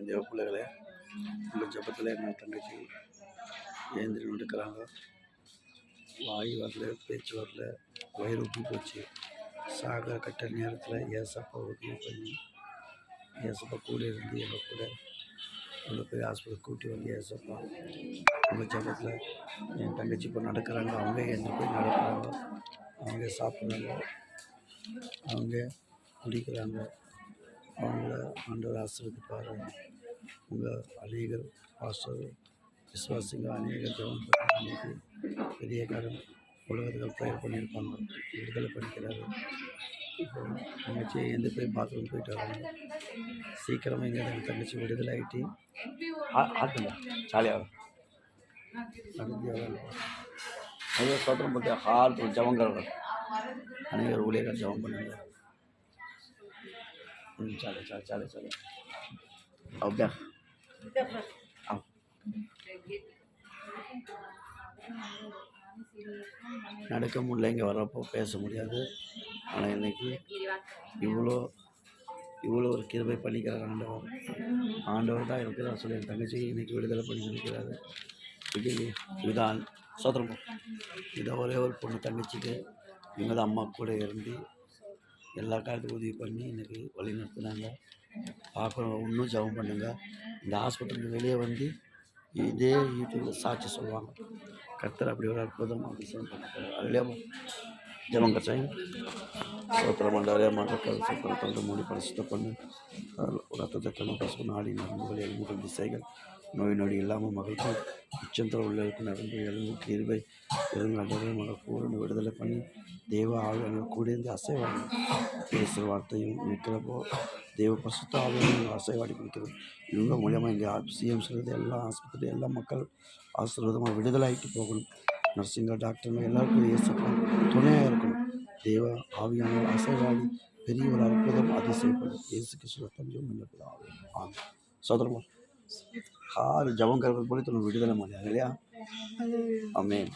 தேவ பிள்ளைகளே, உங்கள் ஜபத்தில் எங்கள் தங்கச்சி ஏந்திரி நடக்கிறாங்க. வாய் வரல, பேச்சு வரல, வயிறு ஊற்றி போச்சு. சாகிற கட்ட நேரத்தில் ஏசப்பா உதவி பண்ணி ஏசப்பா கூட இருந்து எங்கள் கூட இவ்வளோ பெரிய ஹாஸ்பிட்டல் கூட்டி வந்து ஏசப்பா உங்கள் ஜபத்தில் என் தங்கச்சி இப்போ நடக்கிறாங்க. அவங்க என்ன போய் நடக்கிறாங்க, அவங்க சாப்பிட்றாங்க, அவங்க குடிக்கிறாங்க. அவங்கள ஆண்டவர் ஆசீர்வதிப்பார். உங்கள் அநேகர் பாஸ்டர் விசுவாசிங்க அநேகர் ஜெபம் பண்ணி பெரிய காரம் உலகத்துக்கு ப்ரேயர் பண்ணியிருப்பாங்க, விடுதலை பண்ணிக்கிறாரு. இப்போ தங்கச்சி எந்த போய் பாத்ரூம் போயிட்டு வராங்க. சீக்கிரமாக எங்கே எங்கள் தங்கச்சி விடுதலை ஆகிட்டு ஆட்டுங்க ஜாலியாக நிறைய சோத்திரம் போட்டு ஹார்ட் ஜபங்கள் அநேகர் ஊழியர்கள் ஜபம் பண்ணுங்க. चालेल चालेल चालेल चालेल अभ्या நடக்க முடியல, இங்கே வர்றப்போ பேச முடியாது. ஆனால் இன்னைக்கு இவ்வளோ ஒரு கிருபை பண்ணிக்கிறார் ஆண்டவர். ஆண்டவர் தான் எனக்கு தான் சொல்லி தங்கச்சி இன்னைக்கு விடுதலை பண்ணி நினைக்கிறாரு. இதுதான் சோத்திரம். இதை ஒரே ஒரு பொண்ணு தங்கச்சிக்கு இவங்க தான் அம்மா கூட இருந்து எல்லா காலத்துக்கும் உதவி பண்ணி எனக்கு வழி நடத்துனாங்க. பார்க்கணும், இன்னும் ஜபம் பண்ணுங்க. இந்த ஹாஸ்பிட்டலுக்கு வெளியே வந்து இதே யூடியூப்பில் சாட்சி சொல்லுவாங்க. கர்த்தர் அப்படி ஒரு அற்புதம் அதிசயம் பண்ணிக்கிறார். அதுலேயே ஜபம் கச்சாயும் சோத்திரம் மண்டாரே மக்கள் சோத்திரம் தொண்டு மூடி பரிசுத்த பண்ணு ரத்தத்தை கண்ணு பசு நாடி நரம்புகள் எலும்புகள் திசைகள் நோய் நொடி இல்லாமல் மகளுக்கு உச்சந்திர உள்ளவருக்கு நடந்து எலும்பு கிருபை எலும்பு மகள் பூரண விடுதலை பண்ணி தேவ ஆளுநர் கூட இருந்து அசைவாடி பேசுகிற வார்த்தையும் நிற்கிறப்போ தேவ பசுத்த ஆளுநர் அசைவாடி கொடுக்கிறது. இவங்க மூலியமாக இங்கே சிஎம் சொல்கிறது எல்லா ஆஸ்பத்திரி எல்லா மக்கள் ஆசீர்வாதமாக விடுதலை ஆகிட்டு போகணும். நர்சிங்க டாக்டருங்க எல்லாருக்கும் இயேசுக்கும் துணையாக இருக்கணும். தேவ ஆவியானவர் அசைவாடி பெரிய ஒரு அற்புதம் அதிசயப்படும். இயேசுக்கு சுத்தம் ஆகும். சோதரமா ஜபம் கருங்கள் போல விடுதலை மாட்டாங்க இல்லையா? ஆமென்.